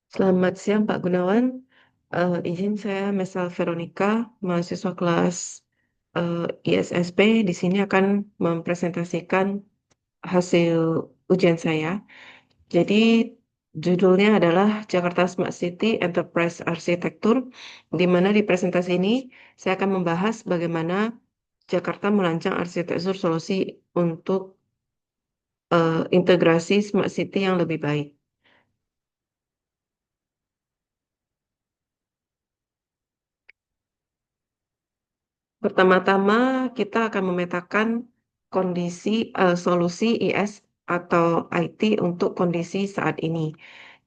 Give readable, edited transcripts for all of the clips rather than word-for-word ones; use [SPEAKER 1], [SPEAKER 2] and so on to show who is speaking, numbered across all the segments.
[SPEAKER 1] Selamat siang Pak Gunawan. Izin saya Mesal Veronica, mahasiswa kelas ISSP. Di sini akan mempresentasikan hasil ujian saya. Jadi judulnya adalah Jakarta Smart City Enterprise Architecture, di mana di presentasi ini saya akan membahas bagaimana Jakarta merancang arsitektur solusi untuk integrasi smart city yang lebih baik. Pertama-tama kita akan memetakan kondisi solusi IS atau IT untuk kondisi saat ini.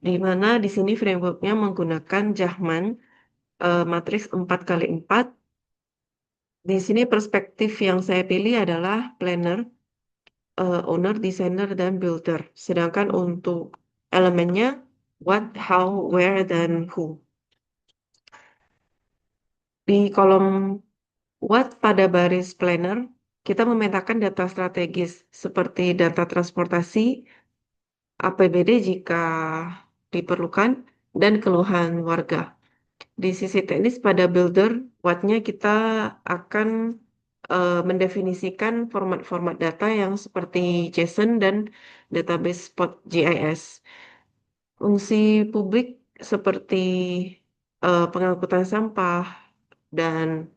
[SPEAKER 1] Di mana di sini frameworknya menggunakan Jahman matriks 4x4. Di sini perspektif yang saya pilih adalah planner, owner, designer, dan builder. Sedangkan untuk elemennya what, how, where, dan who. Di kolom what pada baris planner, kita memetakan data strategis seperti data transportasi, APBD jika diperlukan, dan keluhan warga. Di sisi teknis pada builder, what-nya kita akan mendefinisikan format-format data yang seperti JSON dan database spot GIS. Fungsi publik seperti pengangkutan sampah dan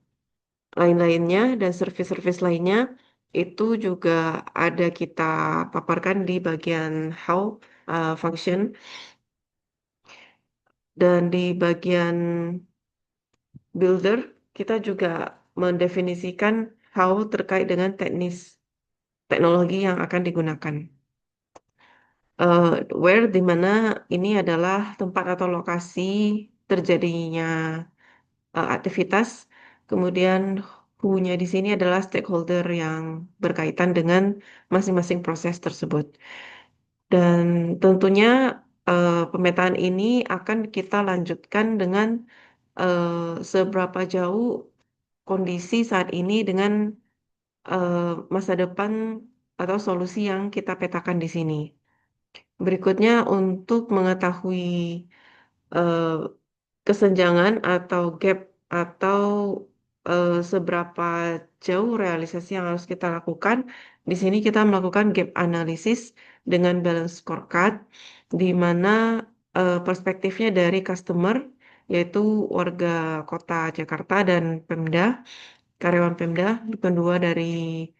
[SPEAKER 1] lain-lainnya dan servis-servis lainnya itu juga ada kita paparkan di bagian how function, dan di bagian builder kita juga mendefinisikan how terkait dengan teknis teknologi yang akan digunakan. Eh, where di mana ini adalah tempat atau lokasi terjadinya aktivitas. Kemudian who-nya di sini adalah stakeholder yang berkaitan dengan masing-masing proses tersebut. Dan tentunya pemetaan ini akan kita lanjutkan dengan seberapa jauh kondisi saat ini dengan masa depan atau solusi yang kita petakan di sini. Berikutnya untuk mengetahui eh, kesenjangan atau gap atau seberapa jauh realisasi yang harus kita lakukan. Di sini kita melakukan gap analysis dengan balance scorecard, di mana perspektifnya dari customer, yaitu warga kota Jakarta dan Pemda, karyawan Pemda, kedua dari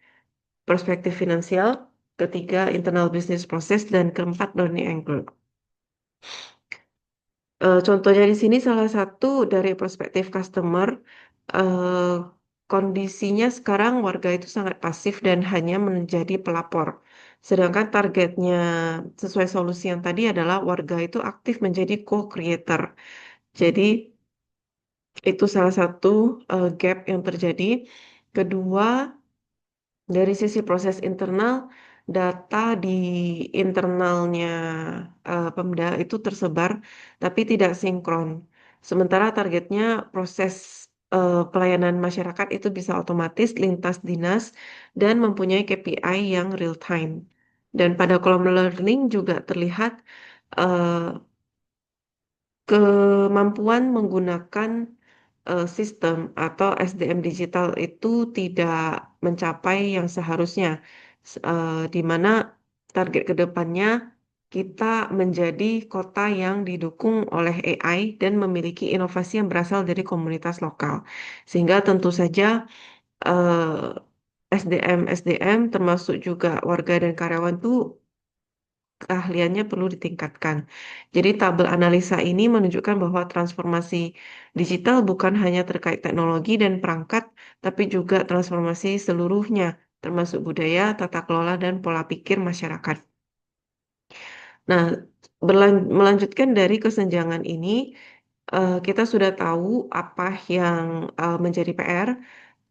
[SPEAKER 1] perspektif finansial, ketiga internal business process, dan keempat learning angle. Contohnya di sini salah satu dari perspektif customer, eh, kondisinya sekarang warga itu sangat pasif dan hanya menjadi pelapor. Sedangkan targetnya sesuai solusi yang tadi adalah warga itu aktif menjadi co-creator. Jadi itu salah satu gap yang terjadi. Kedua, dari sisi proses internal, data di internalnya Pemda itu tersebar, tapi tidak sinkron. Sementara targetnya proses pelayanan masyarakat itu bisa otomatis lintas dinas dan mempunyai KPI yang real time. Dan pada kolom learning juga terlihat eh, kemampuan menggunakan sistem atau SDM digital itu tidak mencapai yang seharusnya, di mana target ke depannya kita menjadi kota yang didukung oleh AI dan memiliki inovasi yang berasal dari komunitas lokal. Sehingga tentu saja SDM termasuk juga warga dan karyawan itu keahliannya perlu ditingkatkan. Jadi tabel analisa ini menunjukkan bahwa transformasi digital bukan hanya terkait teknologi dan perangkat, tapi juga transformasi seluruhnya, termasuk budaya, tata kelola, dan pola pikir masyarakat. Nah, melanjutkan dari kesenjangan ini, kita sudah tahu apa yang menjadi PR,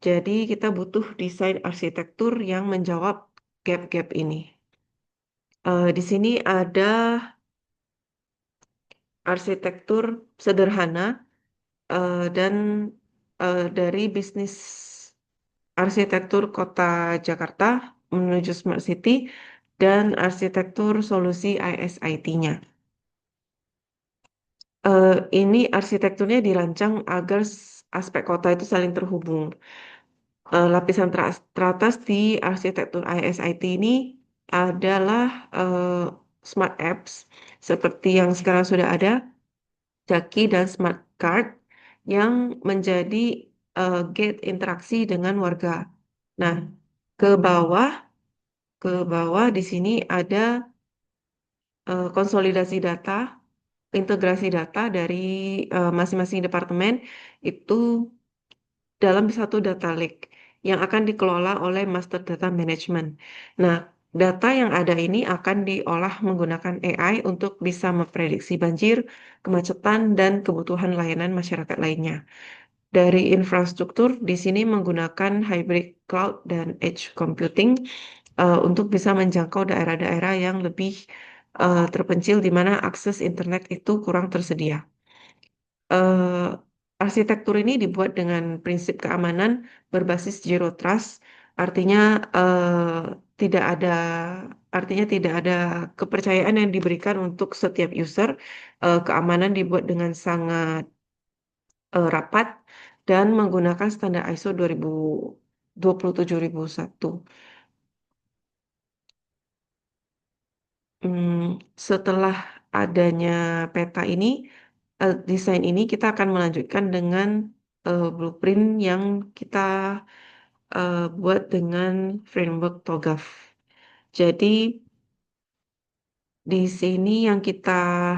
[SPEAKER 1] jadi kita butuh desain arsitektur yang menjawab gap-gap ini. Di sini ada arsitektur sederhana dan dari bisnis arsitektur kota Jakarta menuju Smart City dan arsitektur solusi ISIT-nya. Ini arsitekturnya dirancang agar aspek kota itu saling terhubung. Lapisan teratas di arsitektur ISIT ini adalah smart apps seperti yang sekarang sudah ada, Jaki dan Smart Card yang menjadi gate interaksi dengan warga. Nah, ke bawah, ke bawah di sini ada konsolidasi data, integrasi data dari masing-masing departemen itu dalam satu data lake yang akan dikelola oleh Master Data Management. Nah, data yang ada ini akan diolah menggunakan AI untuk bisa memprediksi banjir, kemacetan, dan kebutuhan layanan masyarakat lainnya. Dari infrastruktur, di sini menggunakan hybrid cloud dan edge computing untuk bisa menjangkau daerah-daerah yang lebih terpencil di mana akses internet itu kurang tersedia. eh, Arsitektur ini dibuat dengan prinsip keamanan berbasis Zero Trust, artinya tidak ada tidak ada kepercayaan yang diberikan untuk setiap user. Keamanan dibuat dengan sangat rapat dan menggunakan standar ISO 27001. Hmm, Setelah adanya peta ini, desain ini kita akan melanjutkan dengan blueprint yang kita buat dengan framework TOGAF. Jadi di sini yang kita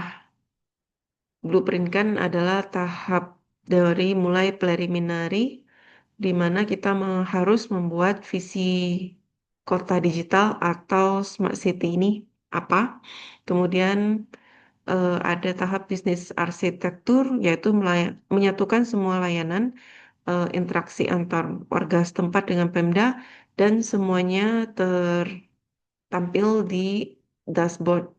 [SPEAKER 1] blueprintkan adalah tahap dari mulai preliminary, di mana kita harus membuat visi kota digital atau smart city ini apa. Kemudian ada tahap bisnis arsitektur, yaitu menyatukan semua layanan, interaksi antar warga setempat dengan Pemda, dan semuanya tertampil di dashboard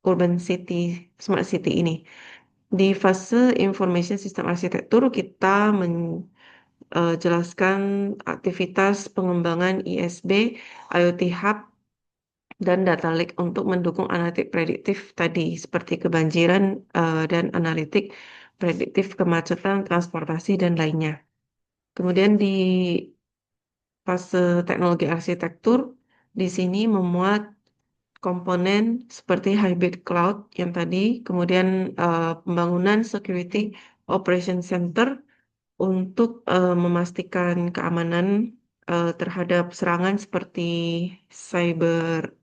[SPEAKER 1] Urban City, Smart City ini. Di fase Information System Arsitektur, kita menjelaskan aktivitas pengembangan ISB, IoT Hub, dan data lake untuk mendukung analitik prediktif tadi seperti kebanjiran dan analitik prediktif kemacetan, transportasi dan lainnya. Kemudian di fase teknologi arsitektur di sini memuat komponen seperti hybrid cloud yang tadi, kemudian pembangunan security operation center untuk memastikan keamanan terhadap serangan seperti cyber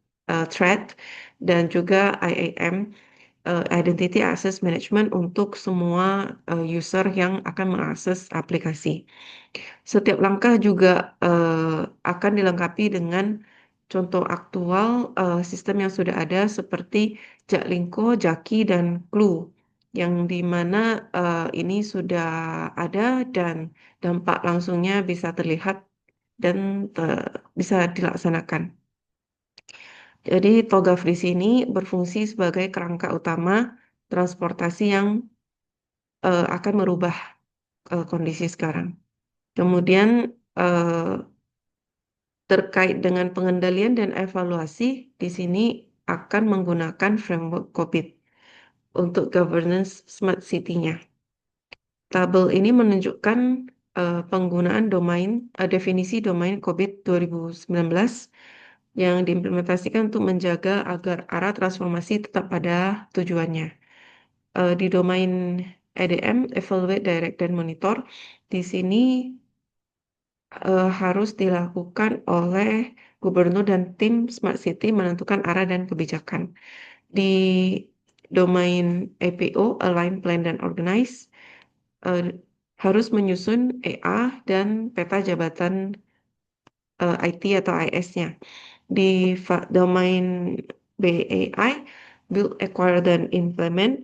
[SPEAKER 1] threat dan juga IAM, Identity Access Management untuk semua user yang akan mengakses aplikasi. Setiap langkah juga akan dilengkapi dengan contoh aktual sistem yang sudah ada seperti Jaklingko, Jaki, dan Clue, yang di mana ini sudah ada dan dampak langsungnya bisa terlihat dan bisa dilaksanakan. Jadi TOGAF di sini berfungsi sebagai kerangka utama transportasi yang akan merubah kondisi sekarang. Kemudian eh, terkait dengan pengendalian dan evaluasi, di sini akan menggunakan framework COVID untuk governance smart city-nya. Tabel ini menunjukkan penggunaan definisi domain COVID 2019 yang diimplementasikan untuk menjaga agar arah transformasi tetap pada tujuannya. Di domain EDM, Evaluate, Direct, dan Monitor, di sini harus dilakukan oleh gubernur dan tim Smart City menentukan arah dan kebijakan. Di domain EPO, Align, Plan, dan Organize, eh, harus menyusun EA dan peta jabatan IT atau IS-nya. Di domain BAI, Build, Acquire, dan Implement,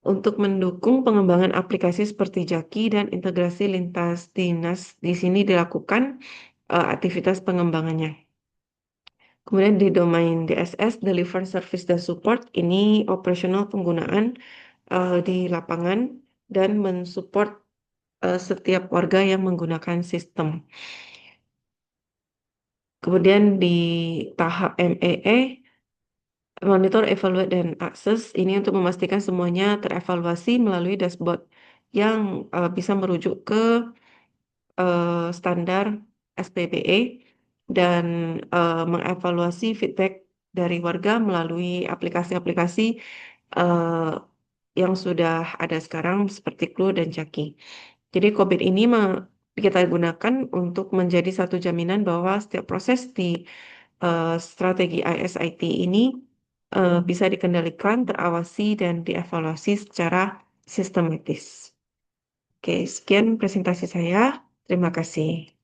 [SPEAKER 1] untuk mendukung pengembangan aplikasi seperti Jaki dan integrasi lintas dinas, di sini dilakukan aktivitas pengembangannya. Kemudian di domain DSS, Deliver Service dan Support, ini operasional penggunaan di lapangan dan mensupport setiap warga yang menggunakan sistem. Kemudian di tahap MEE, Monitor, evaluate, dan akses ini untuk memastikan semuanya terevaluasi melalui dashboard yang bisa merujuk ke standar SPBE dan mengevaluasi feedback dari warga melalui aplikasi-aplikasi eh, yang sudah ada sekarang seperti Clue dan Jaki. Jadi COVID ini kita gunakan untuk menjadi satu jaminan bahwa setiap proses di strategi ISIT ini bisa dikendalikan, terawasi, dan dievaluasi secara sistematis. Oke, sekian presentasi saya. Terima kasih.